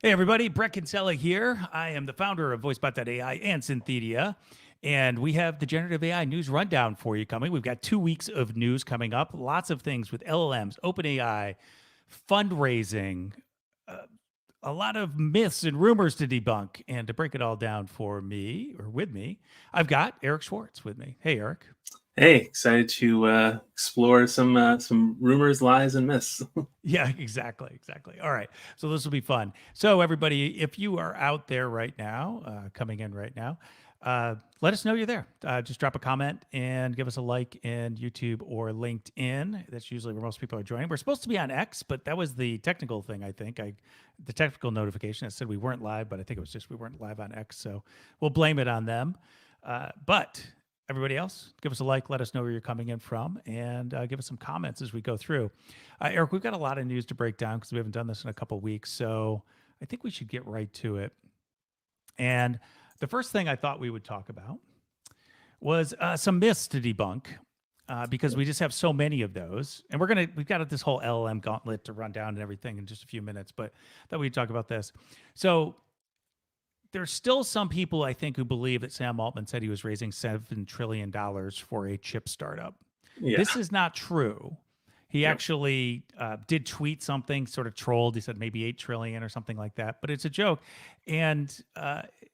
Hey everybody, Bret Kinsella here. I am the founder of VoiceBot.ai and Synthedia, and we have the generative AI news rundown for you coming. We've got 2 weeks of news coming up, lots of things with LLMs, OpenAI, fundraising, uh, a lot of myths and rumors to debunk. And to break it all down for me, or with me, I've got Eric Schwartz with me. Hey, Eric. Hey, excited to explore some rumors, lies, and myths. Yeah, exactly. All right. So this will be fun. So everybody, if you are out there right now, coming in right now, let us know you're there. Just drop a comment and give us a like in YouTube or LinkedIn. That's usually where most people are joining. We're supposed to be on X, but that was the technical thing. I think the technical notification that said we weren't live, but I think it was just we weren't live on X. So we'll blame it on them. But everybody else, give us a like, let us know where you're coming in from, and give us some comments as we go through. Eric, we've got a lot of news to break down because we haven't done this in a couple of weeks. So I think we should get right to it. And the first thing I thought we would talk about was some myths to debunk. Because we just have so many of those, and we've got this whole LLM gauntlet to run down and everything in just a few minutes, but that we'd talk about this. So there's still some people, I think, who believe that Sam Altman said he was raising $7 trillion for a chip startup. Yeah. This is not true. He Yep. actually did tweet something, sort of trolled. He said maybe 8 trillion or something like that, but it's a joke, and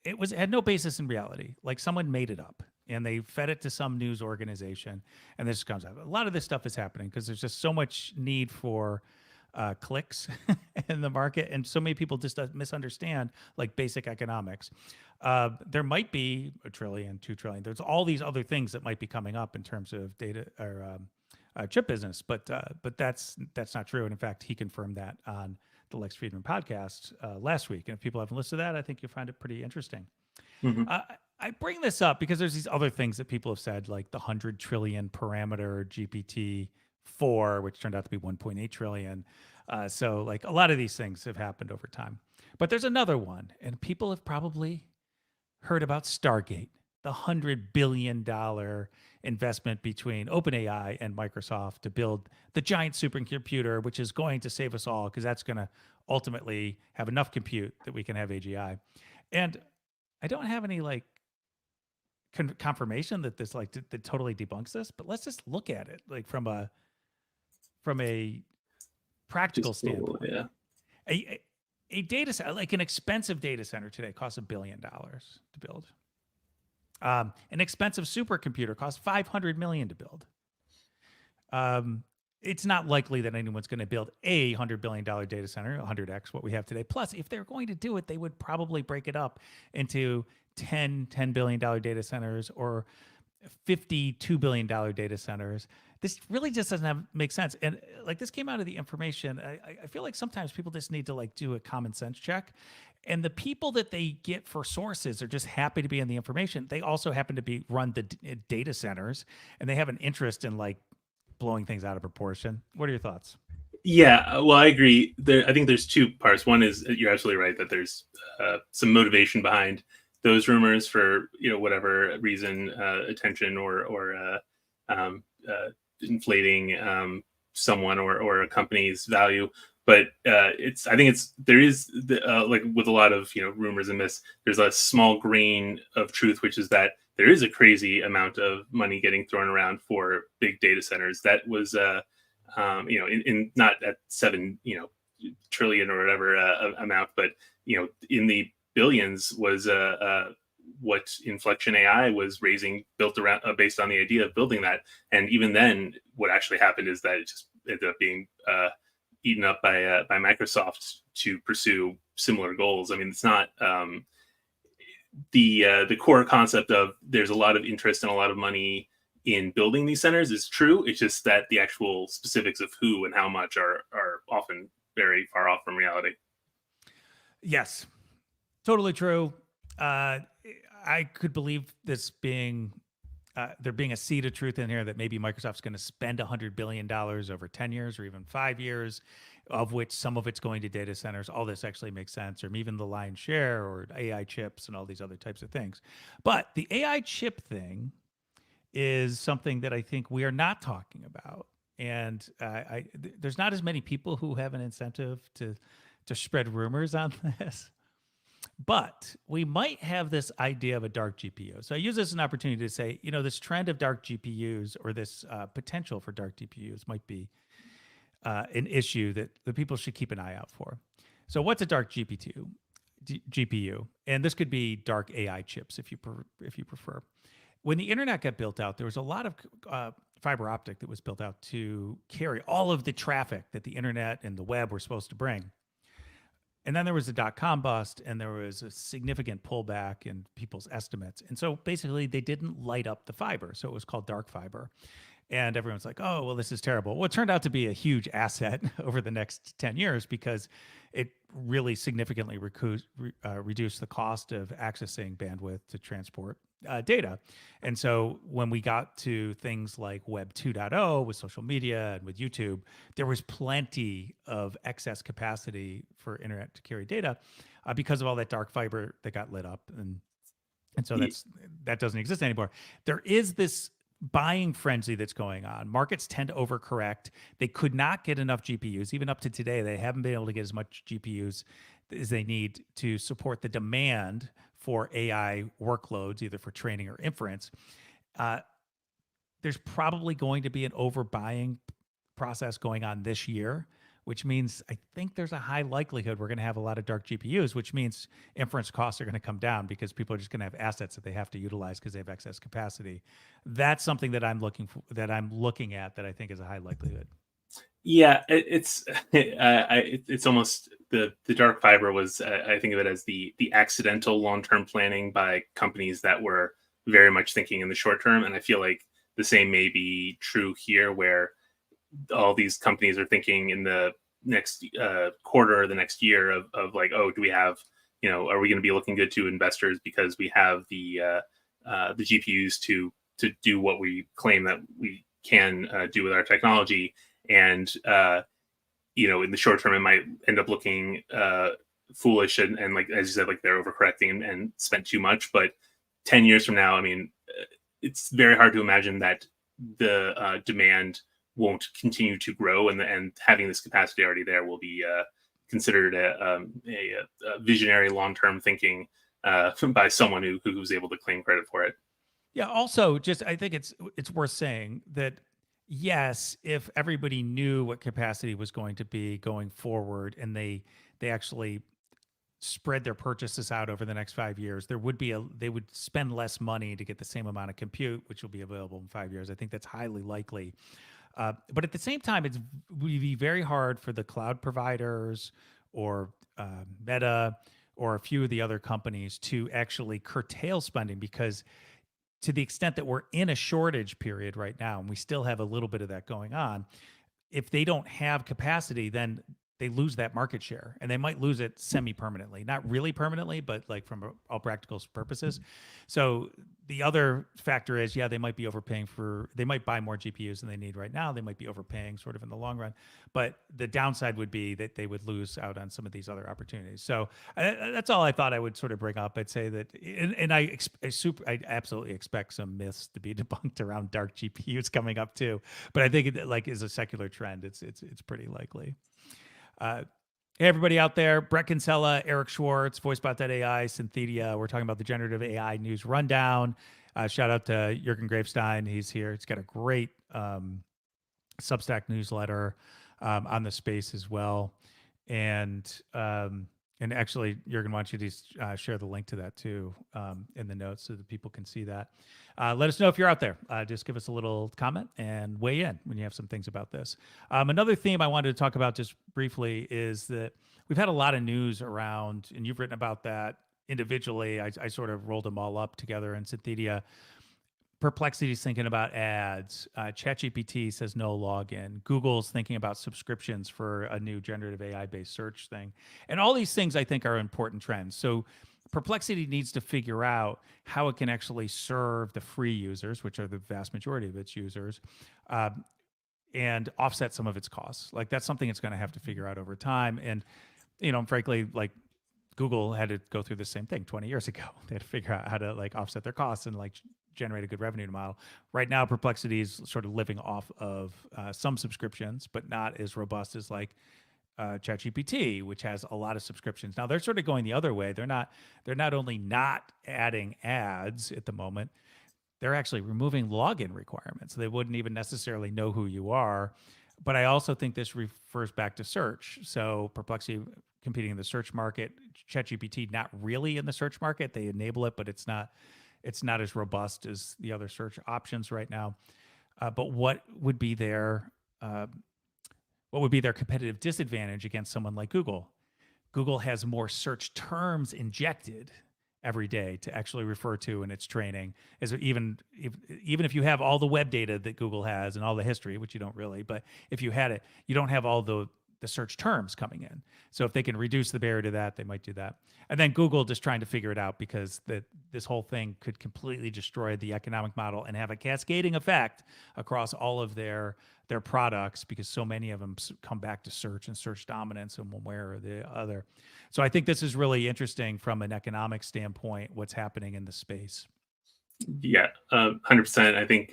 it had no basis in reality. Like someone made it up, and they fed it to some news organization, and this comes out. A lot of this stuff is happening because there's just so much need for clicks in the market, and so many people just misunderstand like basic economics. There might be a trillion, 2 trillion. There's all these other things that might be coming up in terms of data or chip business, but that's not true. And in fact, he confirmed that on the Lex Friedman podcast last week. And if people haven't listened to that, I think you'll find it pretty interesting. hmm Uh, I bring this up because there's these other things that people have said, like the 100 trillion parameter GPT-4, which turned out to be 1.8 trillion. So, like a lot of these things have happened over time. But there's another one, and people have probably heard about Stargate, the $100 billion investment between OpenAI and Microsoft to build the giant supercomputer, which is going to save us all because that's going to ultimately have enough compute that we can have AGI. And I don't have any like confirmation that this like that totally debunks this, but let's just look at it like from a practical Just standpoint. yeah. A data center, like an expensive data center today, costs $1 billion to build. An expensive supercomputer costs $500 million to build. It's not likely that anyone's going to build a $100 billion data center, 100x what we have today. Plus, if they're going to do it, they would probably break it up into $10 billion data centers or $52 billion data centers. This really just doesn't make sense. And like this came out of the information. I feel like sometimes people just need to like do a common sense check. And the people that they get for sources are just happy to be in the information. They also happen to run the data centers, and they have an interest in like blowing things out of proportion. What are your thoughts? Yeah, well, I agree. I think there's two parts. One is you're absolutely right that there's some motivation behind those rumors for whatever reason, attention or inflating someone or a company's value. But I think there is like with a lot of rumors and myths, there's a small grain of truth, which is that there is a crazy amount of money getting thrown around for big data centers. That was in not at 7 trillion or whatever amount, but in the billions was what Inflection AI was raising, built around based on the idea of building that. And even then, what actually happened is that it just ended up being eaten up by Microsoft to pursue similar goals. I mean, it's not the core concept of there's a lot of interest and a lot of money in building these centers is true. It's just that the actual specifics of who and how much are often very far off from reality. Yes, totally true. I could believe this being there being a seed of truth in here that maybe Microsoft's going to spend $100 billion over 10 years or even 5 years, of which some of it's going to data centers. All this actually makes sense, or even the lion's share, or AI chips and all these other types of things. But the AI chip thing is something that I think we are not talking about. And there's not as many people who have an incentive to spread rumors on this. But we might have this idea of a dark GPU. So I use this as an opportunity to say, this trend of dark GPUs, or this potential for dark GPUs, might be an issue that the people should keep an eye out for. So what's a dark GPU? And this could be dark AI chips if you prefer. When the internet got built out, there was a lot of fiber optic that was built out to carry all of the traffic that the internet and the web were supposed to bring. And then there was the dot-com bust, and there was a significant pullback in people's estimates. And so basically, they didn't light up the fiber. So it was called dark fiber. And everyone's like, oh, well, this is terrible. Well, it turned out to be a huge asset over the next 10 years because it really significantly reduced the cost of accessing bandwidth to transport data. And so when we got to things like Web 2.0 with social media and with YouTube, there was plenty of excess capacity for internet to carry data because of all that dark fiber that got lit up. And so that doesn't exist anymore. There is this buying frenzy that's going on. Markets tend to overcorrect. They could not get enough GPUs. Even up to today, they haven't been able to get as much GPUs as they need to support the demand for AI workloads, either for training or inference. There's probably going to be an overbuying process going on this year, which means I think there's a high likelihood we're going to have a lot of dark GPUs, which means inference costs are going to come down because people are just going to have assets that they have to utilize because they have excess capacity. That's something that I'm looking at that I think is a high likelihood. Yeah, it's almost the dark fiber was I think of it as the accidental long-term planning by companies that were very much thinking in the short term, and I feel like the same may be true here, where all these companies are thinking in the next quarter or the next year of like, oh, do we have, are we going to be looking good to investors because we have the GPUs to do what we claim that we can do with our technology. And, in the short term, it might end up looking foolish and like, as you said, like they're overcorrecting and spent too much. But 10 years from now, I mean, it's very hard to imagine that the demand won't continue to grow, and having this capacity already there will be considered a visionary long-term thinking by someone who's able to claim credit for it. Yeah. Also, I think it's worth saying that yes, if everybody knew what capacity was going to be going forward, and they actually spread their purchases out over the next 5 years, they would spend less money to get the same amount of compute, which will be available in 5 years. I think that's highly likely. But at the same time, it would be very hard for the cloud providers or Meta or a few of the other companies to actually curtail spending, because to the extent that we're in a shortage period right now, and we still have a little bit of that going on, if they don't have capacity, then they lose that market share, and they might lose it semi-permanently, not really permanently, but like from all practical purposes. So the other factor is, they might be overpaying they might buy more GPUs than they need right now. They might be overpaying sort of in the long run, but the downside would be that they would lose out on some of these other opportunities. So that's all I thought I would sort of bring up. I'd say that, and I absolutely expect some myths to be debunked around dark GPUs coming up too. But I think it is a secular trend. It's pretty likely. Hey, everybody out there, Bret Kinsella, Eric Schwartz, VoiceBot.ai, Synthedia. We're talking about the generative AI news rundown. Shout out to Jürgen Gravestein. He's here. He's got a great Substack newsletter on the space as well. And actually, Jürgen, why don't you just share the link to that too in the notes so that people can see that. Let us know if you're out there. Just give us a little comment and weigh in when you have some things about this. Another theme I wanted to talk about just briefly is that we've had a lot of news around, and you've written about that individually. I sort of rolled them all up together in Synthedia. Perplexity's thinking about ads. ChatGPT says no login. Google's thinking about subscriptions for a new generative AI-based search thing. And all these things I think are important trends. So Perplexity needs to figure out how it can actually serve the free users, which are the vast majority of its users, and offset some of its costs. Like, that's something it's going to have to figure out over time. And, frankly, like, Google had to go through the same thing 20 years ago. They had to figure out how to offset their costs and generate a good revenue model. Right now, Perplexity is sort of living off of some subscriptions, but not as robust as ChatGPT, which has a lot of subscriptions. Now they're sort of going the other way. They're not only not adding ads at the moment, they're actually removing login requirements. They wouldn't even necessarily know who you are. But I also think this refers back to search. So Perplexity competing in the search market, ChatGPT not really in the search market. They enable it, but it's not as robust as the other search options right now. But what would be their competitive disadvantage against someone like Google? Google has more search terms injected every day to actually refer to in its training. As even if you have all the web data that Google has and all the history, which you don't really, but if you had it, you don't have all the search terms coming in. So if they can reduce the barrier to that, they might do that. And then Google just trying to figure it out, because this whole thing could completely destroy the economic model and have a cascading effect across all of their products, because so many of them come back to search and search dominance in one way or the other. So I think this is really interesting from an economic standpoint, what's happening in the space. Yeah, 100%. I think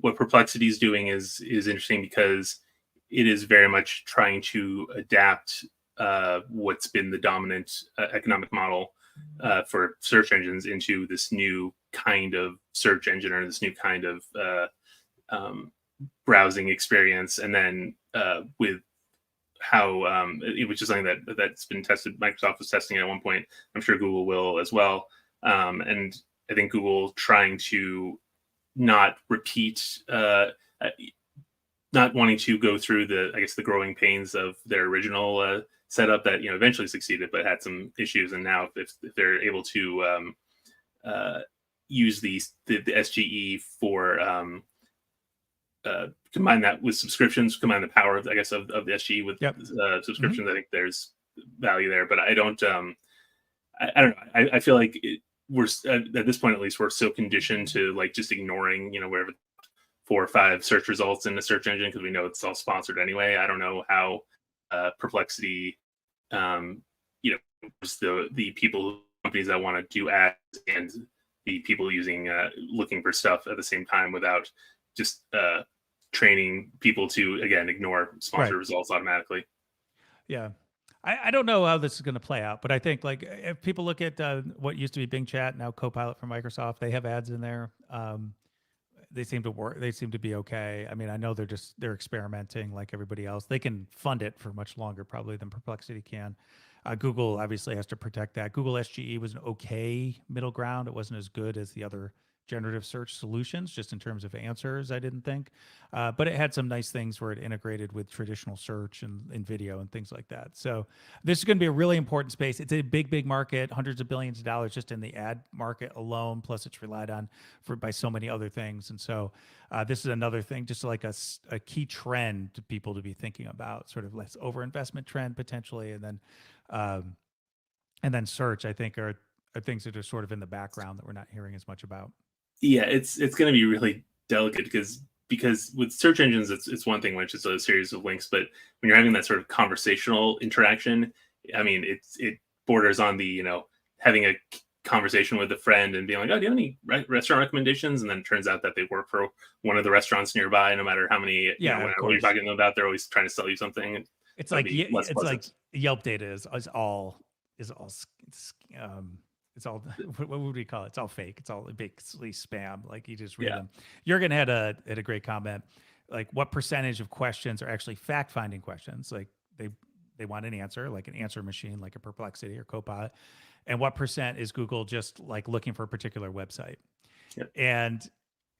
what Perplexity is doing is interesting, because it is very much trying to adapt what's been the dominant economic model for search engines into this new kind of search engine, or this new kind of browsing experience. And then with how which is something that's been tested. Microsoft was testing it at one point. I'm sure Google will as well. And I think Google trying to not repeat, not wanting to go through the growing pains of their original setup that eventually succeeded, but had some issues. And now if they're able to use the SGE for combine that with subscriptions, combine the power of the SGE with subscriptions. Mm-hmm. I think there's value there, but I don't know. I feel like we're at this point, at least, we're so conditioned to like just ignoring wherever 4 or 5 search results in the search engine, because we know it's all sponsored anyway. I don't know how Perplexity, the people, companies that want to do ads, and the people using looking for stuff at the same time, without just training people to, again, ignore sponsored results automatically. Yeah. I don't know how this is going to play out, but I think, like, if people look at what used to be Bing Chat, now Copilot from Microsoft, they have ads in there. They seem to work. They seem to be okay. I mean, I know they're experimenting like everybody else. They can fund it for much longer probably than Perplexity can. Google obviously has to protect that. Google SGE was an okay middle ground. It wasn't as good as the other generative search solutions, just in terms of answers, I didn't think. But it had some nice things where it integrated with traditional search and video and things like that. So this is going to be a really important space. It's a big, big market, hundreds of billions of dollars just in the ad market alone. Plus, it's relied on by so many other things. And so this is another thing, just like a key trend to people to be thinking about, sort of less overinvestment trend potentially. And then search, I think, are things that are sort of in the background that we're not hearing as much about. Yeah, it's going to be really delicate, because with search engines, it's one thing when it's just a series of links, but when you're having that sort of conversational interaction, I mean, it borders on the having a conversation with a friend and being like, oh, do you have any restaurant recommendations? And then it turns out that they work for one of the restaurants nearby. No matter how many, what you're talking to them about, they're always trying to sell you something. It's like Yelp data is all what would we call it? It's all fake. It's all basically spam. Like, you just read them. Jürgen had a great comment. Like, what percentage of questions are actually fact-finding questions? Like, they want an answer, like an answer machine, like a Perplexity or Copilot. And what percent is Google just like looking for a particular website? Yep. And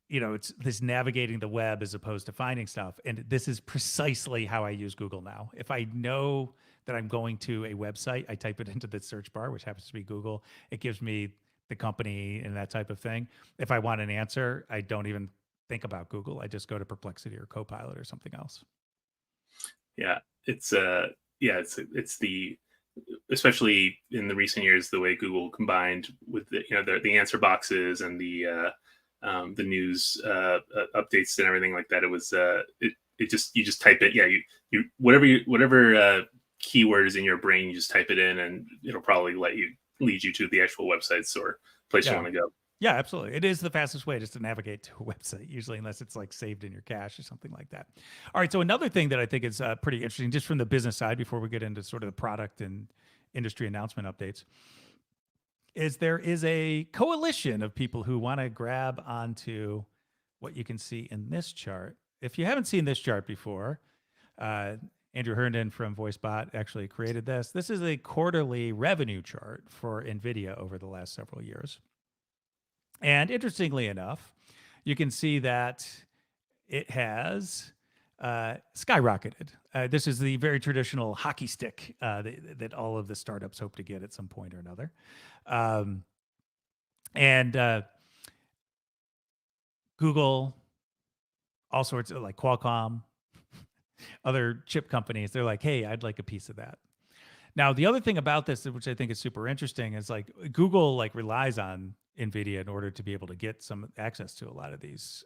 it's this navigating the web as opposed to finding stuff. And this is precisely how I use Google now. If I know that I'm going to a website, I type it into the search bar, which happens to be Google. It gives me the company and that type of thing. If I want an answer, I don't even think about Google. I just go to Perplexity or Copilot or something else. Yeah, it's especially in the recent years, the way Google combined with the answer boxes and the news updates and everything like that. It was you just type it. Yeah, you whatever keyword is in your brain, you just type it in, and it'll probably lead you to the actual websites or place you want to go. Yeah, absolutely. It is the fastest way just to navigate to a website, usually, unless it's like saved in your cache or something like that. All right. So another thing that I think is pretty interesting, just from the business side, before we get into sort of the product and industry announcement updates, is there is a coalition of people who want to grab onto what you can see in this chart. If you haven't seen this chart before, uh, Andrew Herndon from VoiceBot actually created this. This is a quarterly revenue chart for NVIDIA over the last several years. And interestingly enough, you can see that it has skyrocketed. This is the very traditional hockey stick that all of the startups hope to get at some point or another. And Google, all sorts of like Qualcomm, other chip companies, they're like, hey, I'd like a piece of that. Now, the other thing about this, which I think is super interesting, is like Google like relies on NVIDIA in order to be able to get some access to a lot of these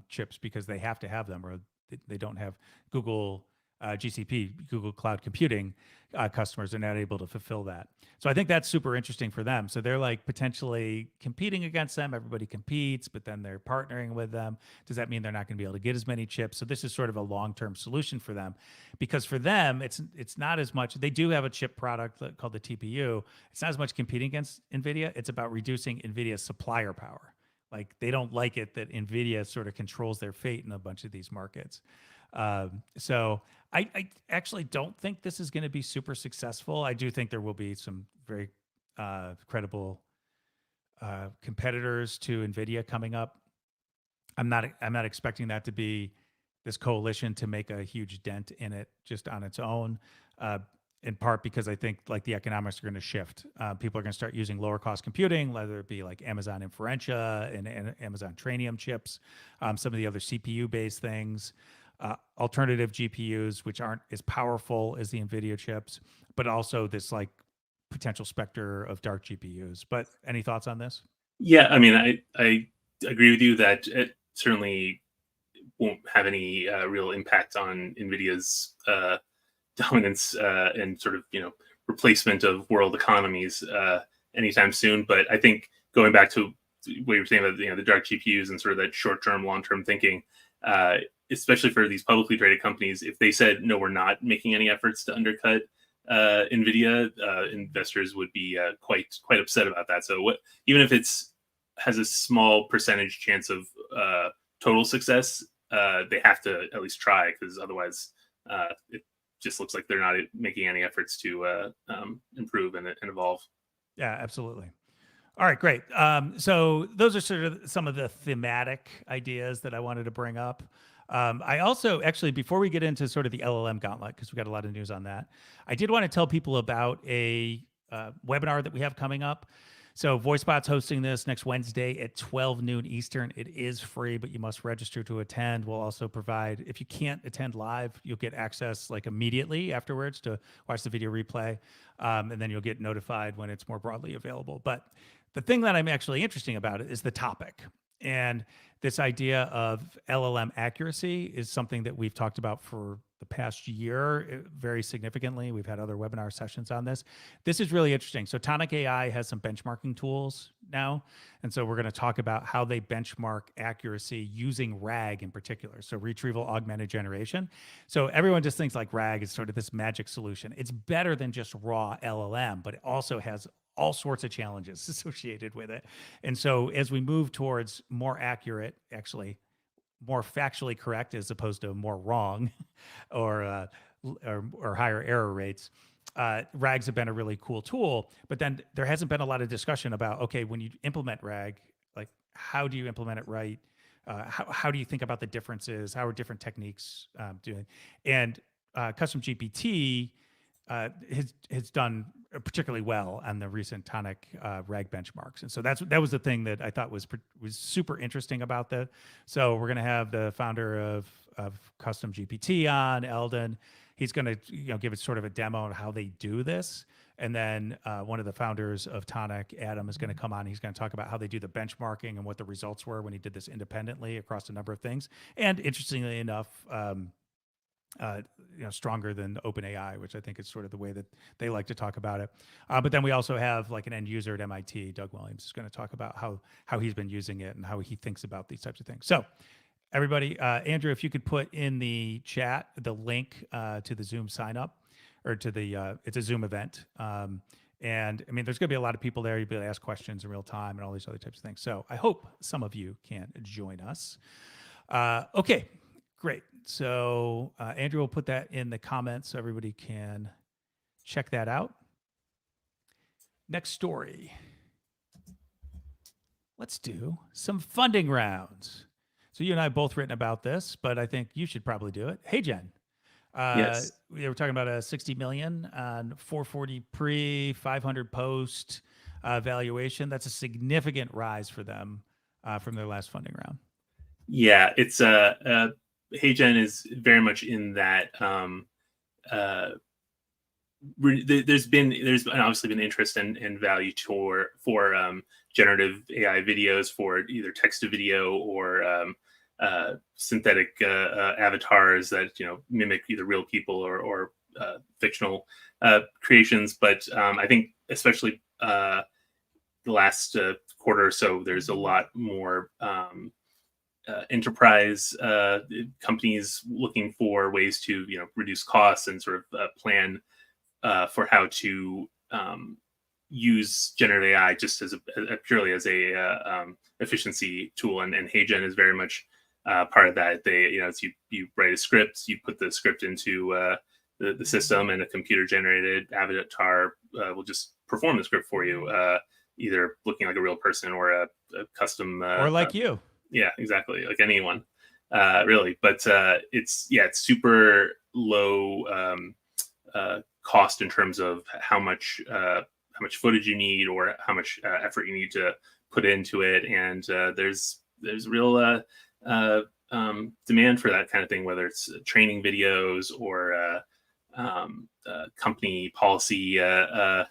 chips because they have to have them, or they don't have Google GCP, Google Cloud Computing customers are not able to fulfill that. So I think that's super interesting for them. So they're like potentially competing against them. Everybody competes, but then they're partnering with them. Does that mean they're not going to be able to get as many chips? So this is sort of a long-term solution for them, because for them, it's not as much. They do have a chip product called the TPU. It's not as much competing against NVIDIA. It's about reducing NVIDIA's supplier power. Like they don't like it that NVIDIA sort of controls their fate in a bunch of these markets. So I actually don't think this is going to be super successful. I do think there will be some very credible competitors to NVIDIA coming up. I'm not expecting that to be this coalition to make a huge dent in it just on its own. In part because I think like the economics are going to shift. People are going to start using lower cost computing, whether it be like Amazon Inferentia and Amazon Trainium chips, some of the other CPU based things, alternative GPUs, which aren't as powerful as the NVIDIA chips, but also this like potential specter of dark GPUs. But any thoughts on this? Yeah, I mean, I agree with you that it certainly won't have any real impact on NVIDIA's dominance and sort of replacement of world economies anytime soon. But I think going back to what you were saying about the dark GPUs and sort of that short term, long term thinking, especially for these publicly traded companies, if they said no, we're not making any efforts to undercut NVIDIA, investors would be quite upset about that. So even if it's has a small percentage chance of total success, they have to at least try, because otherwise it just looks like they're not making any efforts to improve and evolve. Yeah, absolutely. All right, great. So those are sort of some of the thematic ideas that I wanted to bring up. I also actually, before we get into sort of the LLM gauntlet, because we got a lot of news on that, I did want to tell people about a webinar that we have coming up. So VoiceBot's hosting this next Wednesday at 12 noon Eastern. It is free, but you must register to attend. We'll also provide, if you can't attend live, you'll get access like immediately afterwards to watch the video replay. And then you'll get notified when it's more broadly available. But the thing that I'm actually interesting about it is the topic. And this idea of LLM accuracy is something that we've talked about for the past year very significantly. We've had other webinar sessions on this. This is really interesting. So Tonic AI has some benchmarking tools now. And so we're going to talk about how they benchmark accuracy using RAG in particular. So retrieval augmented generation. So everyone just thinks like RAG is sort of this magic solution. It's better than just raw LLM, but it also has all sorts of challenges associated with it. And so as we move towards more accurate, actually more factually correct as opposed to more wrong or higher error rates, RAGs have been a really cool tool. But then there hasn't been a lot of discussion about, okay, when you implement RAG, like how do you implement it right? How do you think about the differences? How are different techniques doing? And Custom GPT has done particularly well on the recent Tonic RAG benchmarks, and so that was the thing that I thought was super interesting about that. So we're going to have the founder of Custom GPT on, Eldon. He's going to give it sort of a demo on how they do this, and then one of the founders of Tonic, Adam, is going to come on. He's going to talk about how they do the benchmarking and what the results were when he did this independently across a number of things. And interestingly enough, stronger than OpenAI, which I think is sort of the way that they like to talk about it. But then we also have like an end user at MIT, Doug Williams, is going to talk about how he's been using it and how he thinks about these types of things. So everybody, Andrew, if you could put in the chat the link to the Zoom sign up, or to the it's a Zoom event. And I mean, there's going to be a lot of people there. You'll be able to ask questions in real time and all these other types of things. So I hope some of you can join us. Okay, great. So Andrew will put that in the comments so everybody can check that out. Next story. Let's do some funding rounds. So you and I have both written about this, but I think you should probably do it. HeyGen. Yes. We were talking about a 60 million on 440 pre, 500 post valuation. That's a significant rise for them from their last funding round. Yeah, it's HeyGen is very much in that. There's obviously been interest and value for generative AI videos, for either text to video or synthetic avatars that mimic either real people or fictional creations. But I think especially the last quarter or so, there's a lot more enterprise companies looking for ways to reduce costs and sort of plan for how to use generative AI just as purely as a efficiency tool, and HeyGen is very much part of that. They, as you write a script, you put the script into the system, and a computer generated avatar will just perform the script for you, either looking like a real person or a custom or like you. Yeah, exactly, like anyone, really. But it's super low cost in terms of how much footage you need, or how much effort you need to put into it, and there's real demand for that kind of thing, whether it's training videos or company policy, not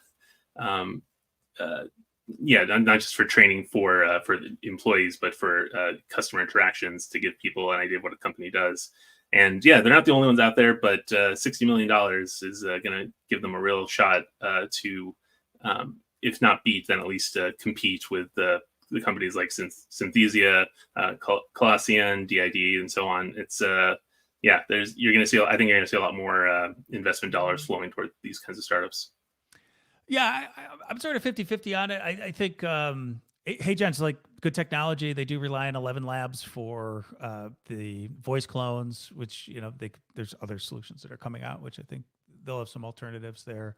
just for training for the employees, but for customer interactions, to give people an idea of what a company does. And yeah, they're not the only ones out there, but $60 million is going to give them a real shot to, if not beat, then at least compete with the companies like Synthesia, Colossian, DID, and so on. It's I think you're going to see a lot more investment dollars flowing toward these kinds of startups. Yeah, I'm sort of 50-50 on it. I think HeyGen's like good technology. They do rely on 11 Labs for the voice clones, which there's other solutions that are coming out, which I think they'll have some alternatives there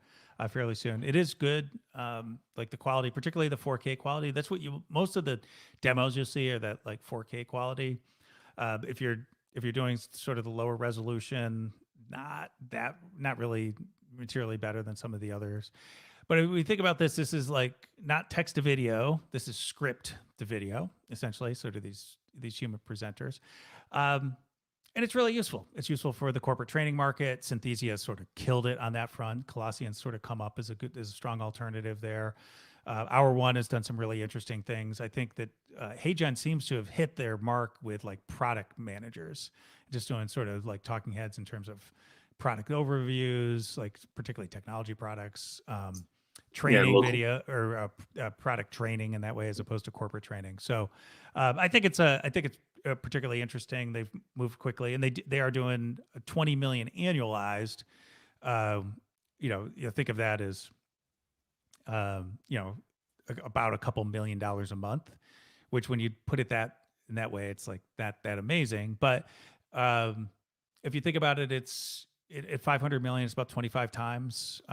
fairly soon. It is good, like the quality, particularly the 4K quality. That's what most of the demos you'll see are that like 4K quality. If you're doing sort of the lower resolution, not really materially better than some of the others. But if we think about this is like not text to video. This is script to video, essentially. So to these human presenters. And it's really useful. It's useful for the corporate training market. Synthesia has sort of killed it on that front. Colossian's sort of come up as a strong alternative there. Our One has done some really interesting things. I think that HeyGen seems to have hit their mark with like product managers, just doing sort of like talking heads in terms of product overviews, like particularly technology products, training video or product training in that way, as opposed to corporate training. So I think it's particularly interesting. They've moved quickly, and they are doing 20 million annualized. Think of that as about a couple $1 million a month, which when you put it in that way, it's like that amazing. But if you think about it, it's at 500 million, it's about 25 times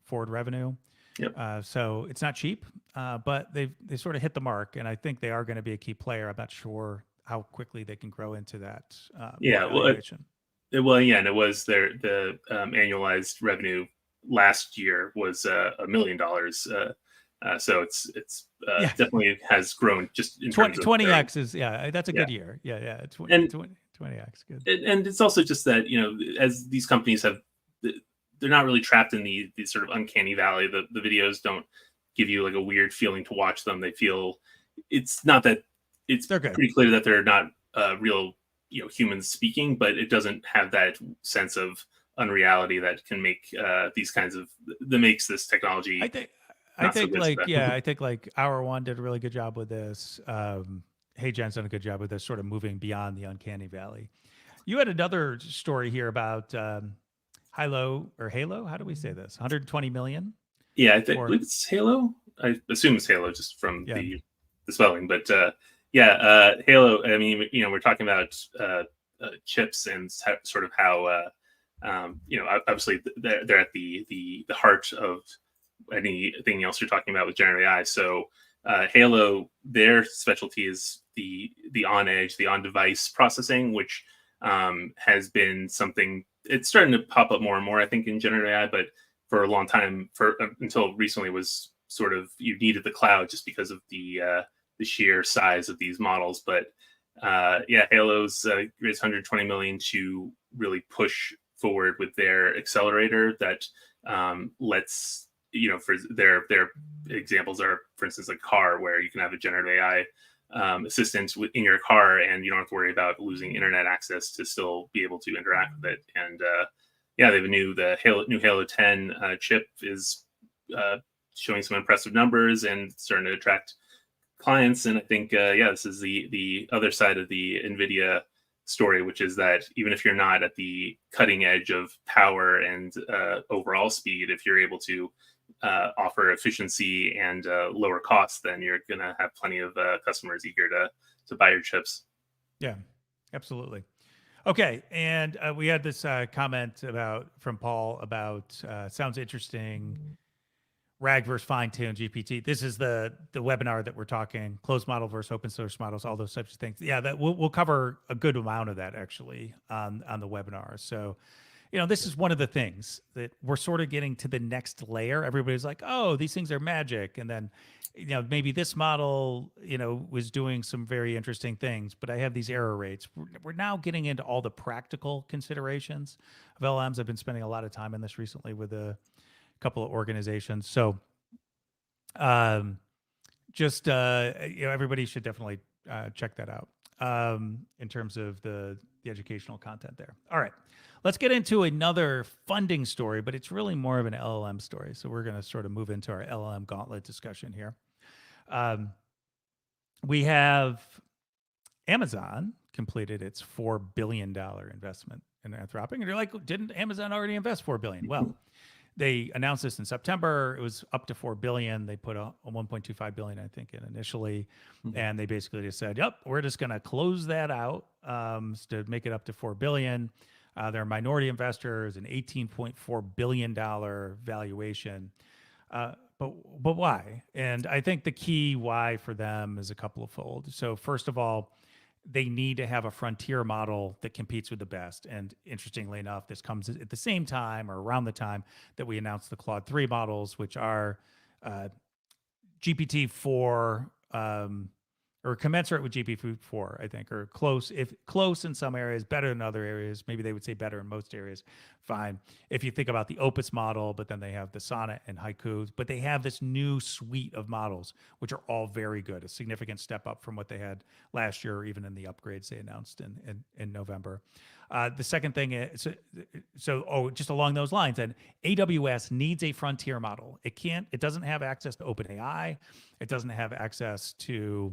forward revenue. Yep. So it's not cheap, but they sort of hit the mark, and I think they are going to be a key player. I'm not sure how quickly they can grow into that. Valuation. And it was the annualized revenue last year was $1 million. So it's definitely has grown just in 20x is that's a good year. Yeah, 20x good. And it's also just that as these companies they're not really trapped in the sort of uncanny valley. The videos don't give you like a weird feeling to watch them. They feel it's not that it's they're good. Pretty clear that they're not real humans speaking, but it doesn't have that sense of unreality that can make these kinds of that makes this technology I not so think good. like, yeah, I think like Hour One did a really good job with this. HeyGen's done a good job with this, sort of moving beyond the uncanny valley. You had another story here about Hilo or Halo. How do we say this? 120 million Yeah, I for, believe it's Halo. I assume it's Halo just from yeah, the spelling, but Halo. I mean, we're talking about chips and sort of how obviously they're at the heart of anything else you're talking about with generative AI. So Halo, their specialty is the on edge, the on device processing, which has been something. It's starting to pop up more and more, I think, in generative AI, but for a long time, for until recently, was sort of you needed the cloud just because of the sheer size of these models. But Halo's raised 120 million to really push forward with their accelerator that lets for their examples are, for instance, a car where you can have a generative AI assistant in your car, and you don't have to worry about losing internet access to still be able to interact with it. And they have new Halo 10 chip is showing some impressive numbers and starting to attract clients. And I think this is the other side of the NVIDIA story, which is that even if you're not at the cutting edge of power and overall speed, if you're able to offer efficiency and lower costs, then you're going to have plenty of customers eager to buy your chips. Yeah, absolutely. Okay, and we had this comment from Paul about sounds interesting. RAG versus fine-tuned GPT. This is the webinar that we're talking closed model versus open source models, all those types of things. Yeah, that we'll cover a good amount of that actually on the webinar. So, this is one of the things that we're sort of getting to the next layer. Everybody's like, oh, these things are magic, and then maybe this model was doing some very interesting things, but I have these error rates. We're now getting into all the practical considerations of LLMs. I've been spending a lot of time in this recently with a couple of organizations. So everybody should definitely check that out in terms of the educational content there. All right, let's get into another funding story, but it's really more of an LLM story. So we're going to sort of move into our LLM gauntlet discussion here. We have Amazon completed its $4 billion investment in Anthropic. And you're like, didn't Amazon already invest $4 billion? Well, they announced this in September. It was up to $4 billion. They put a $1.25 billion, I think, in initially, and they basically just said, "Yep, we're just going to close that out to make it up to $4 billion." They're minority investors, an $18.4 billion valuation. But why? And I think the key why for them is a couple of fold. So first of all, they need to have a frontier model that competes with the best. And interestingly enough, this comes at the same time or around the time that we announced the Claude 3 models, which are GPT-4 or commensurate with GPT-4, I think, or close, if close in some areas, better in other areas. Maybe they would say better in most areas. Fine. If you think about the Opus model, but then they have the Sonnet and Haiku, but they have this new suite of models, which are all very good, a significant step up from what they had last year, or even in the upgrades they announced in November. The second thing is, just along those lines, and AWS needs a frontier model. It doesn't have access to OpenAI. It doesn't have access to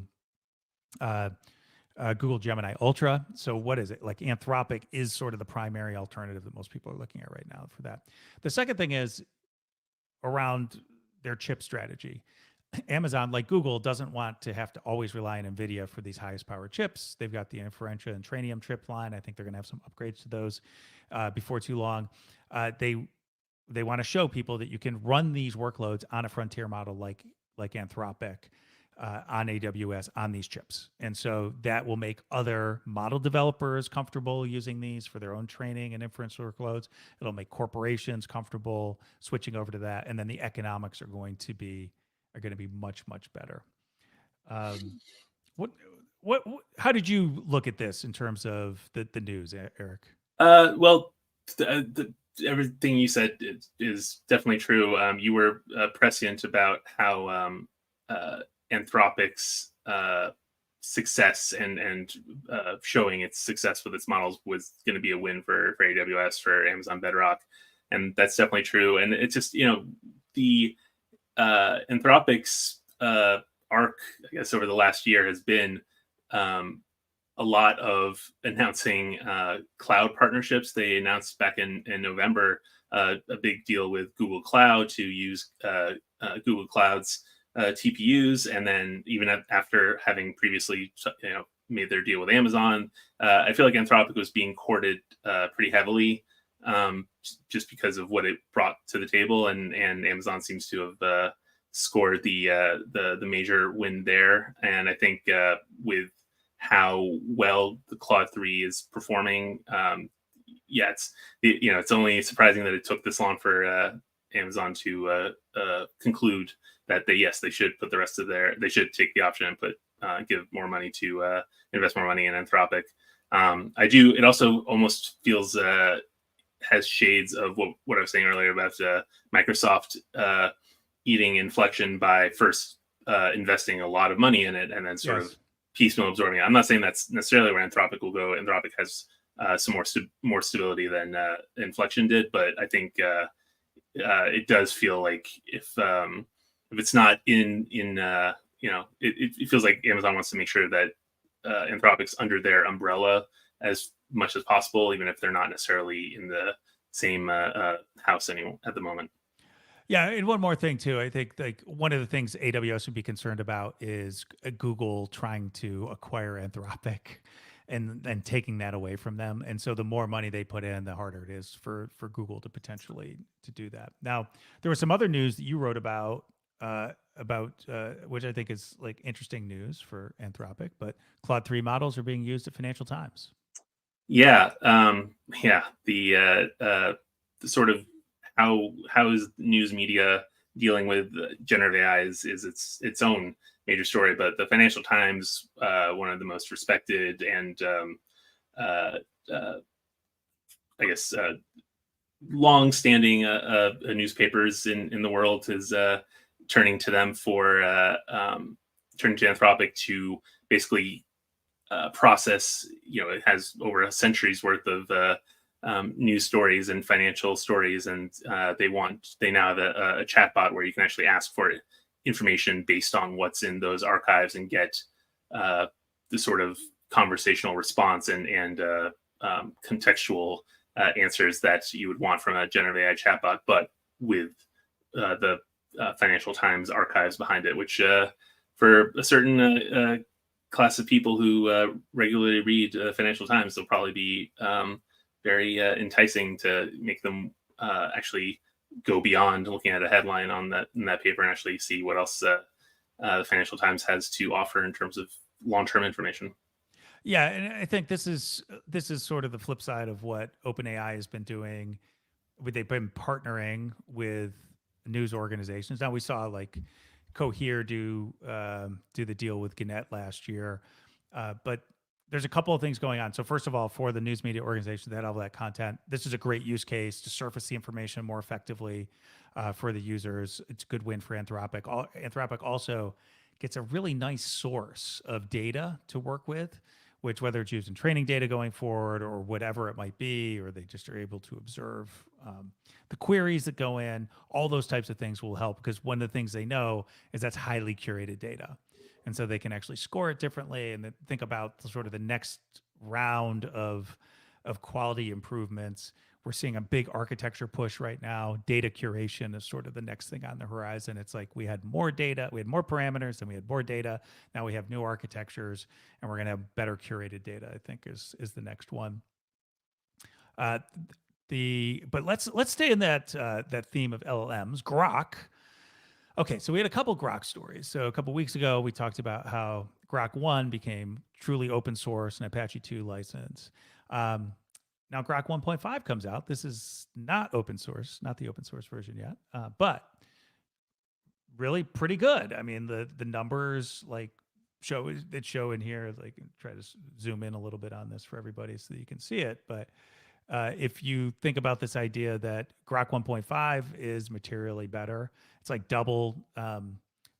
Google Gemini Ultra. So what is it? Like Anthropic is sort of the primary alternative that most people are looking at right now for that. The second thing is around their chip strategy. Amazon, like Google, doesn't want to have to always rely on NVIDIA for these highest power chips. They've got the Inferentia and Trainium chip line. I think they're going to have some upgrades to those before too long. They want to show people that you can run these workloads on a frontier model like Anthropic on AWS on these chips. And so that will make other model developers comfortable using these for their own training and inference workloads. It'll make corporations comfortable switching over to that. And then the economics are going to be much, much better. How did you look at this in terms of the news, Eric? Everything you said is definitely true. You were prescient about how Anthropic's success and showing its success with its models was going to be a win for AWS, for Amazon Bedrock, and that's definitely true. And it's just, the Anthropic's arc, I guess, over the last year has been a lot of announcing cloud partnerships. They announced back in November a big deal with Google Cloud to use Google Cloud's TPUs, and then even after having previously made their deal with Amazon, I feel like Anthropic was being courted pretty heavily, just because of what it brought to the table, and Amazon seems to have scored the major win there. And I think with how well the Claude 3 is performing, it's only surprising that it took this long for Amazon to conclude that they should put the rest of they should take the option and give more money to invest more money in Anthropic. It also almost feels has shades of what I was saying earlier about Microsoft eating inflection by first investing a lot of money in it and then sort of piecemeal absorbing it. I'm not saying that's necessarily where Anthropic will go. Anthropic has some more stability than inflection did, but I think it does feel like if it's not it feels like Amazon wants to make sure that Anthropic's under their umbrella as much as possible, even if they're not necessarily in the same house anymore at the moment. Yeah, and one more thing too. I think like one of the things AWS would be concerned about is Google trying to acquire Anthropic and taking that away from them. And so the more money they put in, the harder it is for Google to potentially to do that. Now, there was some other news that you wrote about which I think is like interesting news for Anthropic, but Claude 3 models are being used at Financial Times. Yeah. The sort of how is news media dealing with generative AI is its own major story. But the Financial Times, one of the most respected and I guess long-standing newspapers in the world, is turning to them for turning to Anthropic to basically process. It has over a century's worth of news stories and financial stories, and they now have a chatbot where you can actually ask for information based on what's in those archives and get the sort of conversational response and contextual answers that you would want from a generative AI chatbot, but with the Financial Times archives behind it, which for a certain class of people who regularly read Financial Times, they'll probably be very enticing to make them actually go beyond looking at a headline in that paper and actually see what else the Financial Times has to offer in terms of long-term information. Yeah, and I think this is sort of the flip side of what OpenAI has been doing. They've been partnering with news organizations. Now we saw like Cohere do the deal with Gannett last year, but there's a couple of things going on. So first of all, for the news media organization that had all that content, this is a great use case to surface the information more effectively for the users. It's a good win for Anthropic. Anthropic also gets a really nice source of data to work with, which whether it's used in training data going forward or whatever it might be, or they just are able to observe the queries that go in, all those types of things will help, because one of the things they know is that's highly curated data. And so they can actually score it differently and then think about sort of the next round of quality improvements. We're seeing a big architecture push right now. Data curation is sort of the next thing on the horizon. It's like we had more data, we had more parameters, and we had more data. Now we have new architectures, and we're going to have better curated data, I think is the next one. But let's stay in that theme of LLMs. Grok. Okay, so we had a couple Grok stories. So a couple weeks ago, we talked about how Grok 1 became truly open source and Apache 2 license. Now Grok 1.5 comes out. This is not open source, not the open source version yet, but really pretty good. I mean, the numbers like show in here. Like, try to zoom in a little bit on this for everybody so that you can see it. But if you think about this idea that Grok 1.5 is materially better, it's like double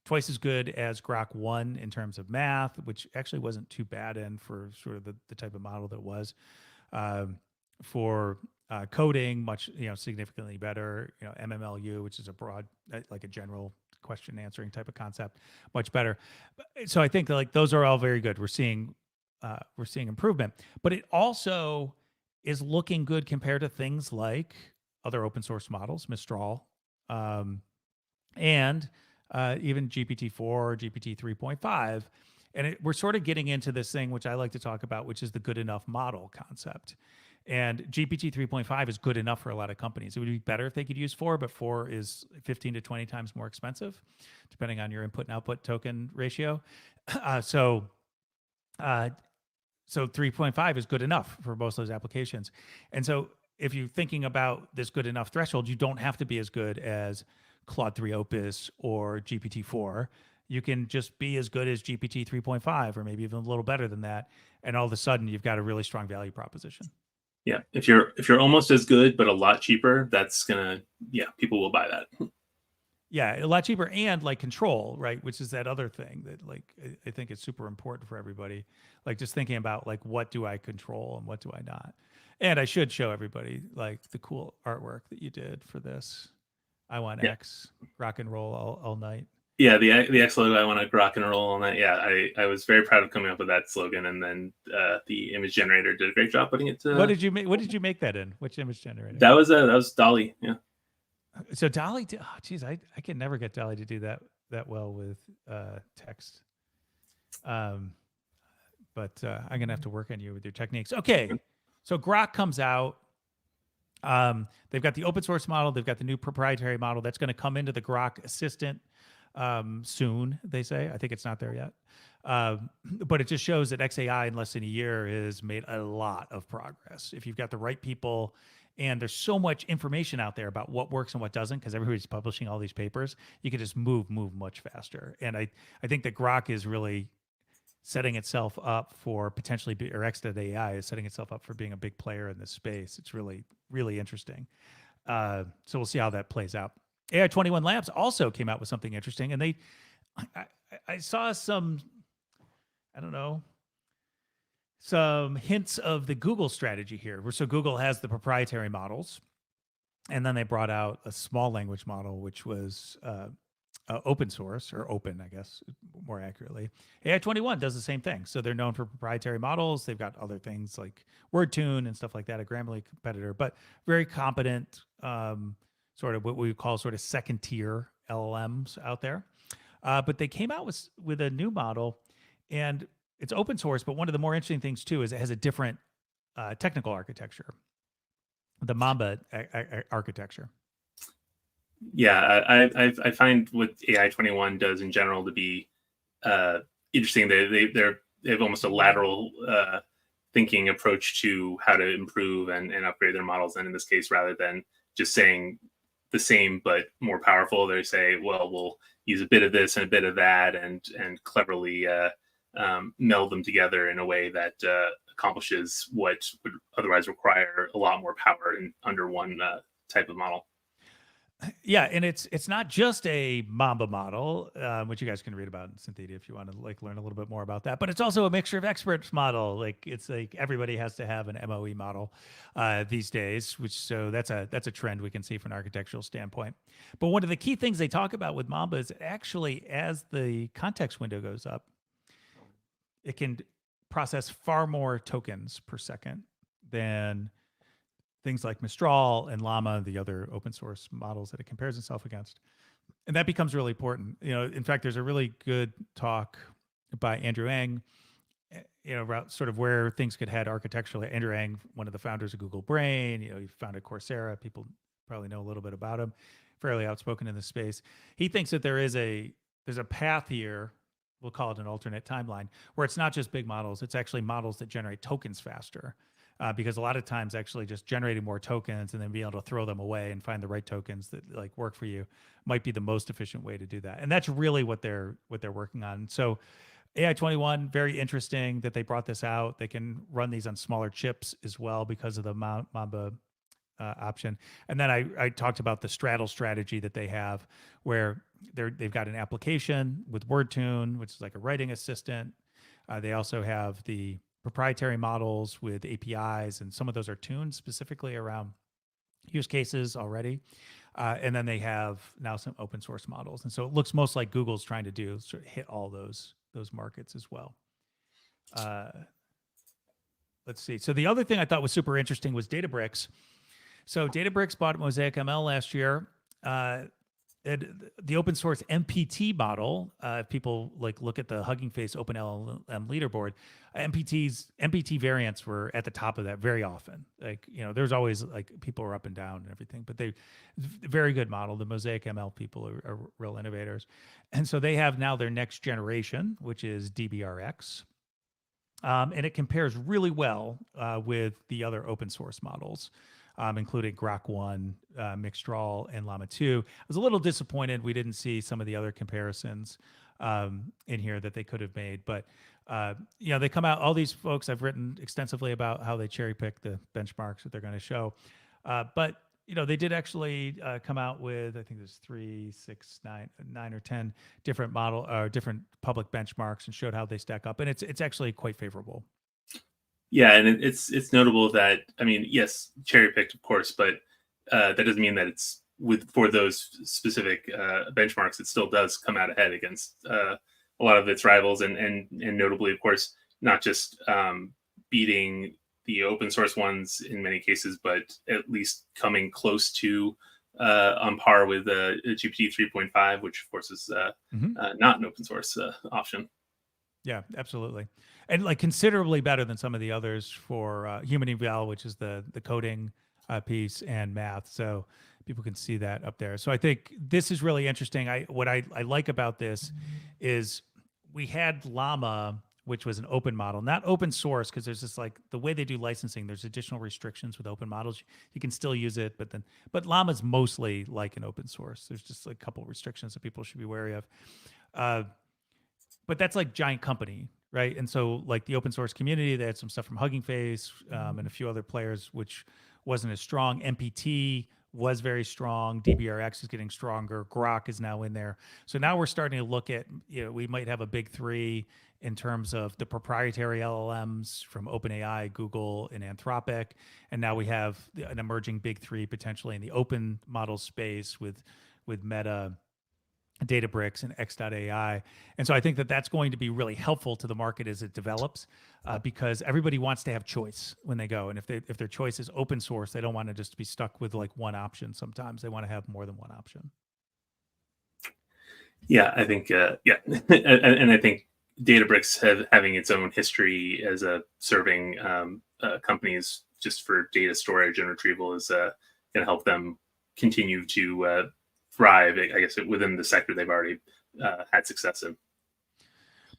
twice as good as Grok 1 in terms of math, which actually wasn't too bad in for sort of the type of model that was. For coding, much, significantly better. MMLU, which is a broad, like a general question answering type of concept, much better. So I think like those are all very good. We're seeing improvement, but it also is looking good compared to things like other open source models, Mistral, and even GPT-4, GPT 3.5. And we're sort of getting into this thing, which I like to talk about, which is the good enough model concept. And GPT 3.5 is good enough for a lot of companies. It would be better if they could use 4, but 4 is 15 to 20 times more expensive, depending on your input and output token ratio. So 3.5 is good enough for most of those applications. And so if you're thinking about this good enough threshold, you don't have to be as good as Claude 3 Opus or GPT-4. You can just be as good as GPT 3.5 or maybe even a little better than that. And all of a sudden you've got a really strong value proposition. Yeah. If you're almost as good, but a lot cheaper, that's people will buy that. Yeah, a lot cheaper and like control, right? Which is that other thing that like I think is super important for everybody. Like just thinking about like what do I control and what do I not. And I should show everybody like the cool artwork that you did for this. I want X, rock and roll all night. Yeah, the X logo, I want to rock and roll all night. Yeah, I was very proud of coming up with that slogan, and then the image generator did a great job putting it to. What did you make that in? Which image generator? That was Dali. Yeah. So Dali, geez, I can never get Dali to do that well with text. But I'm gonna have to work on you with your techniques. Okay, so Grok comes out. They've got the open source model. They've got the new proprietary model that's going to come into the Grok Assistant soon. They say. I think it's not there yet. But it just shows that XAI in less than a year has made a lot of progress. If you've got the right people, and there's so much information out there about what works and what doesn't, because everybody's publishing all these papers, you can just move much faster. And I think that Grok is really setting itself up for potentially, or X.AI is setting itself up for being a big player in this space. It's really, really interesting. So we'll see how that plays out. AI 21 Labs also came out with something interesting, and I saw some, I don't know, some hints of the Google strategy here. So Google has the proprietary models, and then they brought out a small language model, which was open source, or open, I guess, more accurately. AI 21 does the same thing. So they're known for proprietary models. They've got other things like WordTune and stuff like that, a Grammarly competitor, but very competent, sort of what we would call sort of second tier LLMs out there. But they came out with a new model, and it's open source, but one of the more interesting things too is it has a different technical architecture, the Mamba architecture. Yeah, I find what AI 21 does in general to be interesting. They have almost a lateral thinking approach to how to improve and upgrade their models. And in this case, rather than just saying the same but more powerful, they say, well, we'll use a bit of this and a bit of that, and cleverly meld them together in a way that accomplishes what would otherwise require a lot more power under one type of model. Yeah, and it's not just a Mamba model, which you guys can read about in Synthedia if you want to like learn a little bit more about that. But it's also a mixture of experts model. Like it's like everybody has to have an MOE model these days, so that's a trend we can see from an architectural standpoint. But one of the key things they talk about with Mamba is actually as the context window goes up, it can process far more tokens per second than things like Mistral and Llama, the other open source models that it compares itself against. And that becomes really important. In fact, there's a really good talk by Andrew Ng, about sort of where things could head architecturally. Andrew Ng, one of the founders of Google Brain, he founded Coursera. People probably know a little bit about him, fairly outspoken in this space. He thinks that there's a path here, we'll call it an alternate timeline, where it's not just big models, it's actually models that generate tokens faster. Because a lot of times actually just generating more tokens and then being able to throw them away and find the right tokens that like work for you might be the most efficient way to do that. And that's really what they're working on. So AI 21, very interesting that they brought this out. They can run these on smaller chips as well because of the Mamba option. And then I talked about the straddle strategy that they have, where they've got an application with WordTune, which is like a writing assistant. They also have the proprietary models with APIs, and some of those are tuned specifically around use cases already. And then they have now some open source models. And so it looks most like Google's trying to do, sort of hit all those markets as well. Let's see. So the other thing I thought was super interesting was Databricks. So Databricks bought Mosaic ML last year. The open source MPT model, if people like look at the Hugging Face OpenLLM leaderboard, MPT variants were at the top of that very often. Like, there's always like people are up and down and everything, but very good model. The Mosaic ML people are real innovators. And so they have now their next generation, which is DBRX. And it compares really well with the other open source models, including Grok 1, Mixtral, and Llama 2. I was a little disappointed we didn't see some of the other comparisons in here that they could have made. But, they come out, all these folks, I've written extensively about how they cherry pick the benchmarks that they're going to show. But they did actually come out with, I think there's 3, 6, 9 or 10 different different public benchmarks and showed how they stack up. And it's actually quite favorable. Yeah, and it's notable that, I mean, yes, cherry picked, of course, but that doesn't mean that it's for those specific benchmarks. It still does come out ahead against a lot of its rivals, and notably, of course, not just beating the open source ones in many cases, but at least coming close to on par with GPT 3.5, which of course is not an open source option. Yeah, absolutely. And like considerably better than some of the others for human eval, which is the coding piece, and math. So people can see that up there. So I think this is really interesting. What I like about this is we had Llama, which was an open model, not open source, because there's this like the way they do licensing, there's additional restrictions with open models. You can still use it, but Llama's mostly like an open source. There's just a couple of restrictions that people should be wary of. But that's like giant company, right? And so like the open source community, they had some stuff from Hugging Face and a few other players, which wasn't as strong. MPT was very strong. DBRX is getting stronger. Grok is now in there. So now we're starting to look at, we might have a big three in terms of the proprietary LLMs from OpenAI, Google, and Anthropic. And now we have an emerging big three potentially in the open model space with Meta, Databricks, and X.AI. And so I think that that's going to be really helpful to the market as it develops, because everybody wants to have choice when they go. And if their choice is open source, they don't want to just be stuck with like one option. Sometimes they want to have more than one option. Yeah, I think, and I think Databricks having its own history as serving companies just for data storage and retrieval is going to help them continue to thrive, I guess, within the sector they've already had success in.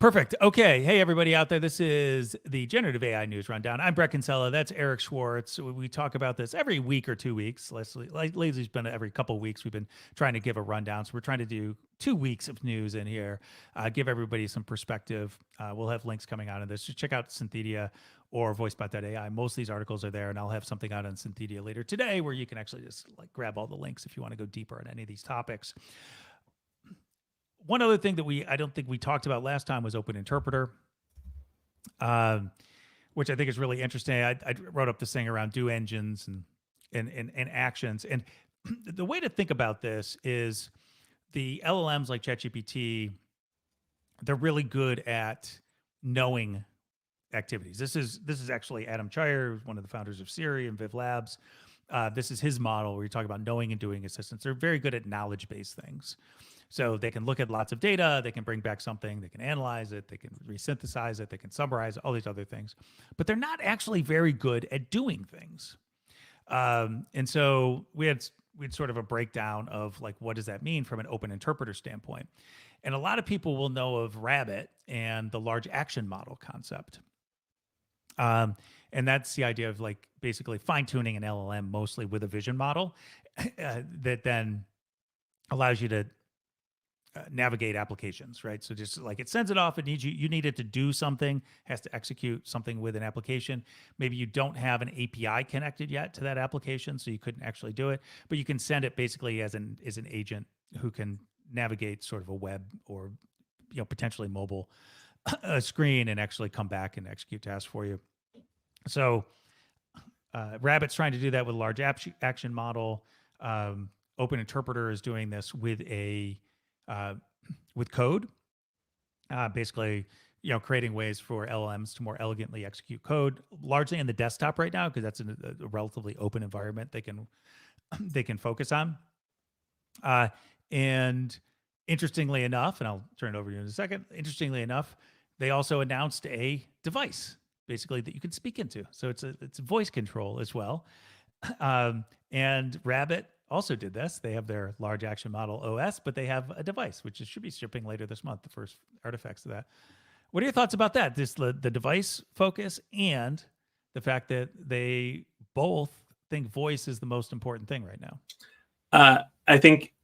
Perfect. Okay. Hey, everybody out there. This is the Generative AI News Rundown. I'm Bret Kinsella. That's Eric Schwartz. We talk about this every week or 2 weeks. Lately's been every couple of weeks. We've been trying to give a rundown. So we're trying to do 2 weeks of news in here, give everybody some perspective. We'll have links coming out of this. Just check out Synthedia or voicebot.ai. Most of these articles are there, and I'll have something out on Synthedia later today where you can actually just like grab all the links if you want to go deeper on any of these topics. One other thing that I don't think we talked about last time was Open Interpreter, which I think is really interesting. I wrote up this thing around do engines and actions. And the way to think about this is the LLMs like ChatGPT, they're really good at knowing activities. This is actually Adam Chyer, one of the founders of Siri and Viv Labs. This is his model where you talk about knowing and doing assistants. They're very good at knowledge-based things. So they can look at lots of data, they can bring back something, they can analyze it, they can resynthesize it, they can summarize all these other things, but they're not actually very good at doing things. And so we had sort of a breakdown of like, what does that mean from an open interpreter standpoint? And a lot of people will know of Rabbit and the large action model concept. And that's the idea of like basically fine tuning an LLM mostly with a vision model that then allows you to navigate applications, right? So just like it sends it off, it needs you need it to do something, has to execute something with an application. Maybe you don't have an API connected yet to that application, so you couldn't actually do it, but you can send it basically as an agent who can navigate sort of a web or potentially mobile screen and actually come back and execute tasks for you. So Rabbit's trying to do that with a large action model. Open Interpreter is doing this with with code, basically, creating ways for LLMs to more elegantly execute code, largely in the desktop right now because that's a relatively open environment they can focus on. And interestingly enough, and I'll turn it over to you in a second. Interestingly enough, they also announced a device basically that you can speak into. So it's voice control as well. And Rabbit also did this. They have their large action model OS, but they have a device which should be shipping later this month, the first artifacts of that. What are your thoughts about that? The device focus and the fact that they both think voice is the most important thing right now. I think,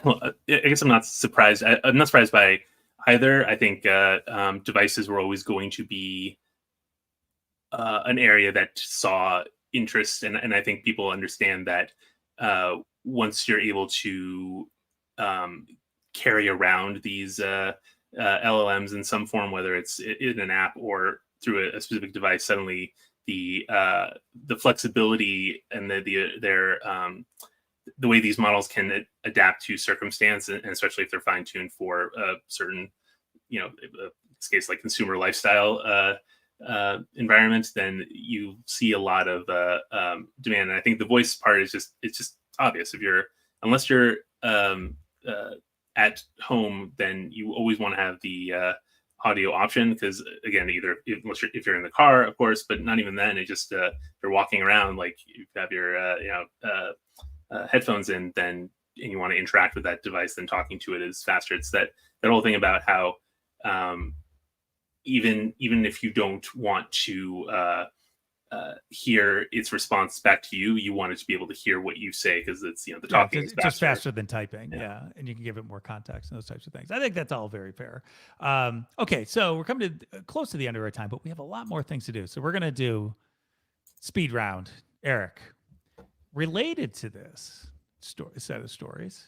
well, I guess I'm not surprised. I'm not surprised by either. I think devices were always going to be an area that saw interest, and I think people understand that once you're able to carry around these LLMs in some form, whether it's in an app or through a specific device, suddenly the flexibility and the way these models can adapt to circumstance, and especially if they're fine-tuned for a certain, in this case, like consumer lifestyle environment, then you see a lot of demand. And I think the voice part is just obvious. Unless you're at home, then you always want to have the audio option, because again, if you're in the car, of course, but not even then, it just you're walking around, like you have your headphones in, then and you want to interact with that device, then talking to it is faster. It's that whole thing about how even if you don't want to hear its response back to you, you want it to be able to hear what you say, because it's the talking is just faster than typing. Yeah, and you can give it more context and those types of things. I think that's all very fair. Okay, so we're coming to close to the end of our time, but we have a lot more things to do. So we're gonna do speed round. Eric, related to this set of stories,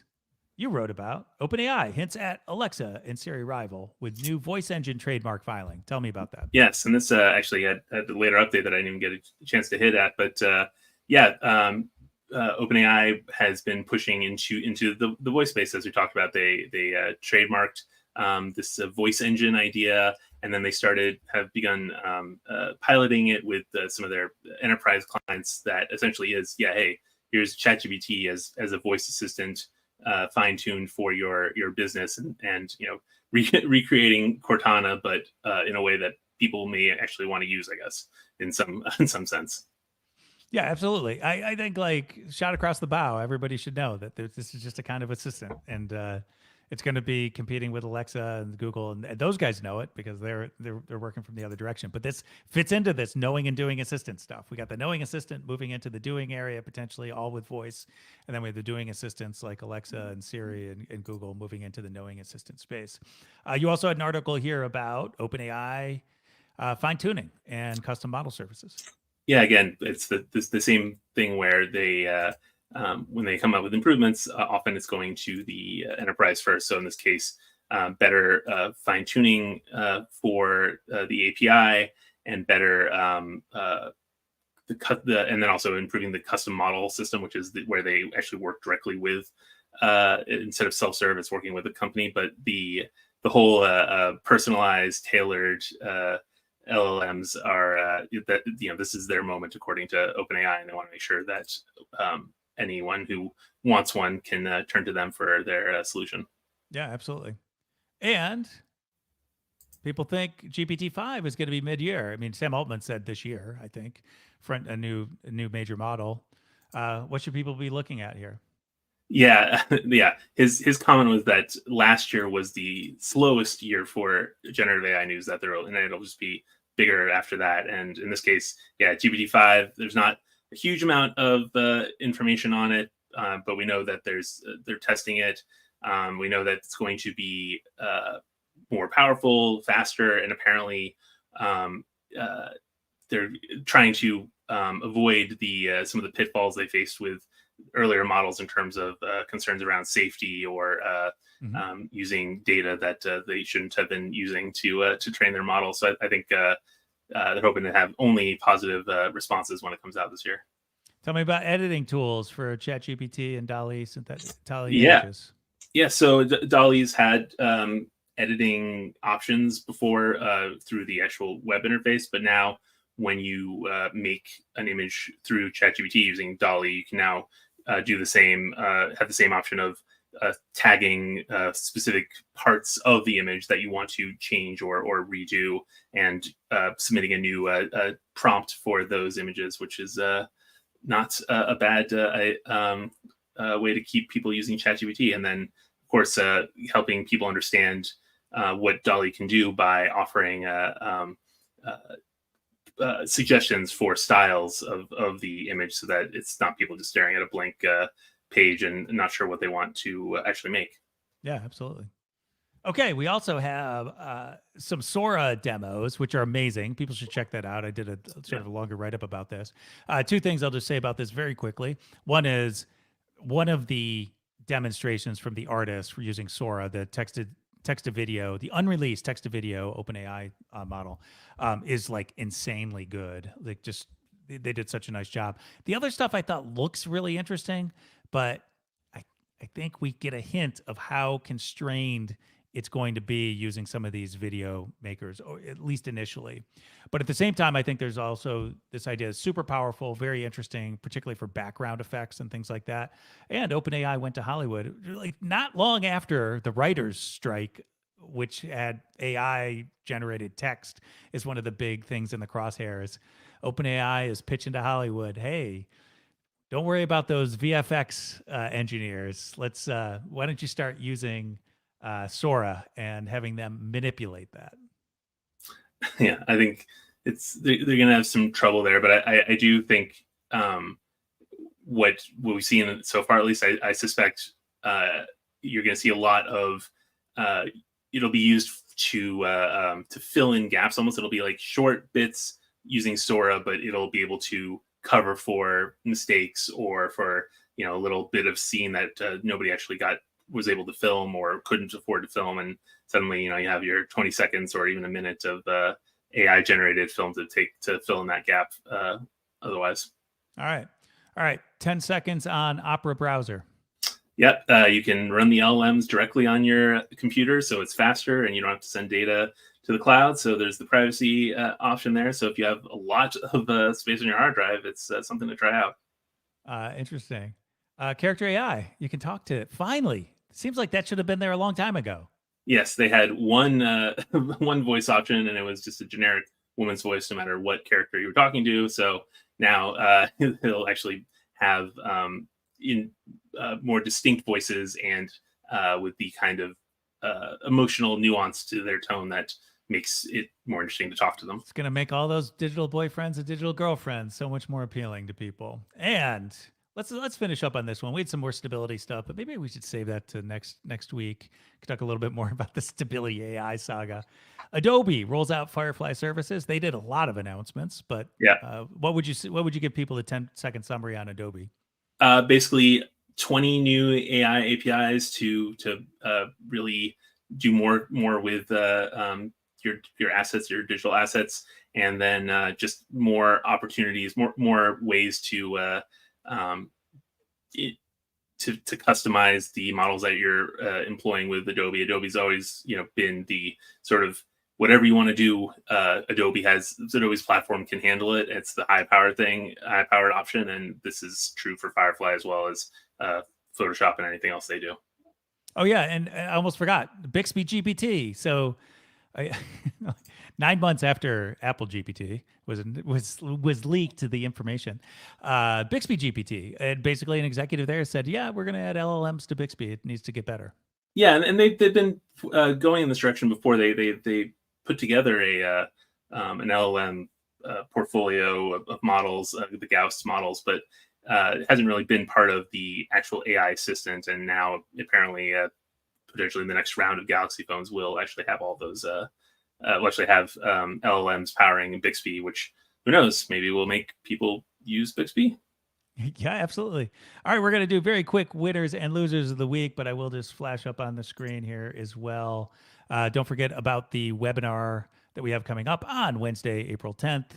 you wrote about OpenAI hints at Alexa and Siri rival with new voice engine trademark filing. Tell me about that. Yes, and this actually had the later update that I didn't even get a chance to hit at, but OpenAI has been pushing into the voice space, as we talked about. They trademarked this voice engine idea, and then they have begun piloting it with some of their enterprise clients. That essentially is, hey, here's ChatGPT as a voice assistant, fine-tuned for your business, and recreating Cortana, but in a way that people may actually want to use, I guess, in some sense. Yeah, absolutely. I think, like, shot across the bow, everybody should know that this is just a kind of assistant, and it's going to be competing with Alexa and Google, and those guys know it because they're working from the other direction. But this fits into this knowing and doing assistant stuff. We got the knowing assistant moving into the doing area, potentially all with voice, and then we have the doing assistants like Alexa and Siri and Google moving into the knowing assistant space. You also had an article here about OpenAI fine tuning and custom model services. Yeah, again, it's the same thing where they when they come up with improvements, often it's going to the enterprise first. So in this case, better fine tuning for the API, and better and then also improving the custom model system, which is where they actually work directly with instead of self-service, working with a company. But the whole personalized, tailored LLMs are this is their moment, according to OpenAI, and they want to make sure that anyone who wants one can turn to them for their solution. Yeah, absolutely. And people think GPT-5 is going to be mid-year. I mean, Sam Altman said this year, I think, a new major model. What should people be looking at here? Yeah. His comment was that last year was the slowest year for generative AI news, and it'll just be bigger after that. And in this case, GPT-5, there's not a huge amount of information on it, but we know that they're testing it. We know that it's going to be more powerful, faster, and apparently they're trying to avoid the some of the pitfalls they faced with earlier models in terms of concerns around safety or using data that they shouldn't have been using to train their model. So I think they're hoping to have only positive responses when it comes out this year. Tell me about editing tools for ChatGPT and Dali Yeah. images. Yeah, so Dali's had editing options before through the actual web interface, but now when you make an image through ChatGPT using Dali, you can now do the same, have the same option of tagging specific parts of the image that you want to change or redo, and submitting a new prompt for those images, which is not a bad way to keep people using ChatGPT. And then, of course, helping people understand what Dali can do by offering suggestions for styles of the image, so that it's not people just staring at a blank page and not sure what they want to actually make. Yeah, absolutely. Okay, we also have some Sora demos, which are amazing. People should check that out. I did a sort of a longer write-up about this. Two things I'll just say about this very quickly. One is one of the demonstrations from the artist for using Sora, the text-to-video, the unreleased text-to-video OpenAI model, is like insanely good. Like, just they did such a nice job. The other stuff I thought looks really interesting, but I think we get a hint of how constrained it's going to be using some of these video makers, or at least initially. But at the same time, I think there's also this idea is super powerful, very interesting, particularly for background effects and things like that. And OpenAI went to Hollywood like not long after the writers' strike, which had AI generated text is one of the big things in the crosshairs. OpenAI is pitching to Hollywood, hey, don't worry about those VFX engineers. Let's why don't you start using Sora and having them manipulate that? Yeah, I think they're going to have some trouble there, but I do think what we've seen so far, at least, I suspect you're going to see a lot of it'll be used to fill in gaps. Almost, it'll be like short bits using Sora, but it'll be able to cover for mistakes or for a little bit of scene that nobody actually was able to film or couldn't afford to film, and suddenly you have your 20 seconds or even a minute of AI generated film to fill in that gap otherwise. All right, 10 seconds on Opera browser. Yep, you can run the LLMs directly on your computer, so it's faster and you don't have to send data to the cloud. So there's the privacy option there. So if you have a lot of space on your hard drive, it's something to try out. Interesting. Character AI, you can talk to it. Finally, seems like that should have been there a long time ago. Yes, they had one one voice option, and it was just a generic woman's voice, no matter what character you were talking to. So now he'll actually have more distinct voices and with the kind of emotional nuance to their tone that makes it more interesting to talk to them. It's going to make all those digital boyfriends and digital girlfriends so much more appealing to people. And let's finish up on this one. We had some more stability stuff, but maybe we should save that to next week. Could talk a little bit more about the stability AI saga. Adobe rolls out Firefly services. They did a lot of announcements, but what would you give people a 10-second summary on Adobe? Basically 20 new AI APIs to really do more with your assets, your digital assets, and then just more opportunities, more ways to customize the models that you're employing with Adobe. Adobe's always been the sort of whatever you want to do. Adobe's platform can handle it. It's the high powered option, and this is true for Firefly as well as Photoshop and anything else they do. Oh yeah, and I almost forgot Bixby GPT. So 9 months after Apple GPT was leaked to the information, Bixby GPT, and basically an executive there said, "Yeah, we're going to add LLMs to Bixby. It needs to get better." Yeah, and they've been going in this direction before. They put together an LLM portfolio of models, the Gauss models, but it hasn't really been part of the actual AI assistant. And now apparently potentially in the next round of Galaxy phones will actually have all those. Will actually have LLMs powering Bixby, which who knows, maybe will make people use Bixby. Yeah, absolutely. All right, we're going to do very quick winners and losers of the week, but I will just flash up on the screen here as well. Don't forget about the webinar that we have coming up on Wednesday, April 10th.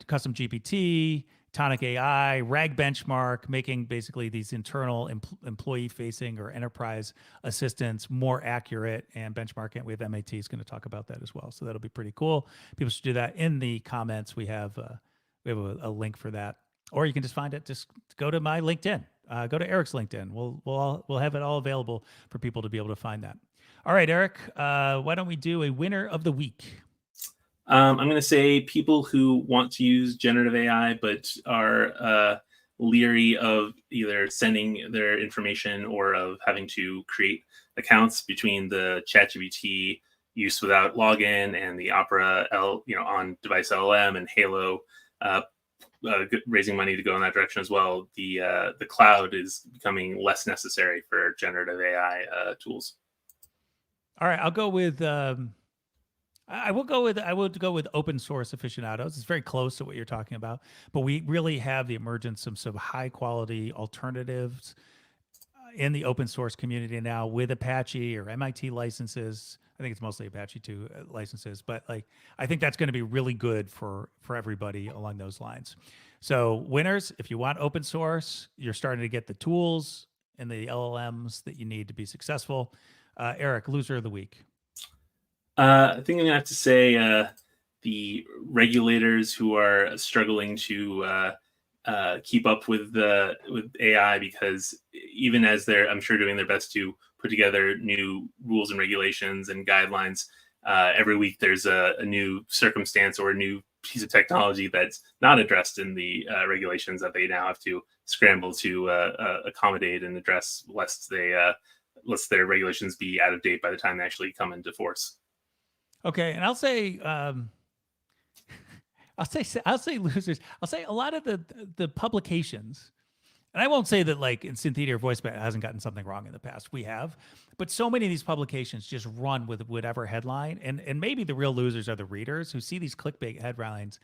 Custom GPT, Tonic AI, RAG benchmark, making basically these internal employee-facing or enterprise assistants more accurate and benchmarking it. We have MAT is going to talk about that as well, so that'll be pretty cool. People should do that in the comments. We have a link for that. Or you can just find it. Just go to my LinkedIn. Go to Eric's LinkedIn. We'll have it all available for people to be able to find that. All right, Eric. Why don't we do a winner of the week? I'm going to say people who want to use generative AI but are leery of either sending their information or of having to create accounts between the ChatGPT use without login and the Opera on-device LLM and Hailo. Raising money to go in that direction as well. The cloud is becoming less necessary for generative AI tools. All right, I'll go with. I will go with open source aficionados. It's very close to what you're talking about, but we really have the emergence of some high quality alternatives in the open source community now with Apache or MIT licenses. I think it's mostly Apache 2 licenses, but like I think that's going to be really good for everybody along those lines. So winners, if you want open source, you're starting to get the tools and the LLMs that you need to be successful. Eric, loser of the week. I think I'm gonna have to say the regulators who are struggling to keep up with AI, because even as they're, I'm sure, doing their best to put together new rules and regulations and guidelines, every week there's a new circumstance or a new piece of technology that's not addressed in the regulations that they now have to scramble to accommodate and address, lest their regulations be out of date by the time they actually come into force. Okay, and I'll say losers. I'll say a lot of the publications, and I won't say that like in Synthesia or VoiceBot hasn't gotten something wrong in the past. We have, but so many of these publications just run with whatever headline, and maybe the real losers are the readers who see these clickbait headlines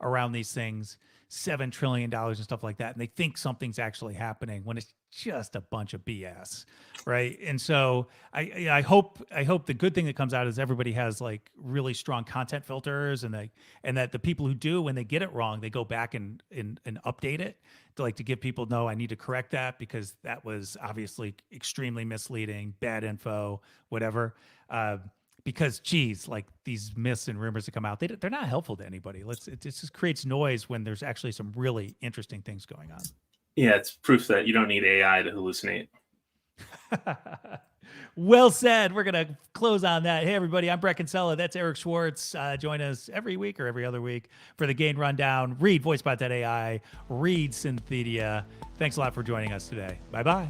around these things, $7 trillion and stuff like that, and they think something's actually happening when it's just a bunch of BS, right? And so I hope the good thing that comes out is everybody has like really strong content filters, and that the people who do, when they get it wrong, they go back and update it to give people know, I need to correct that because that was obviously extremely misleading, bad info, whatever. Because geez, like these myths and rumors that come out, they're not helpful to anybody. It just creates noise when there's actually some really interesting things going on. Yeah, it's proof that you don't need AI to hallucinate. Well said. We're going to close on that. Hey, everybody, I'm Bret Kinsella. That's Eric Schwartz. Join us every week or every other week for the Gain Rundown. Read VoiceBot.ai. Read Synthesia. Thanks a lot for joining us today. Bye-bye.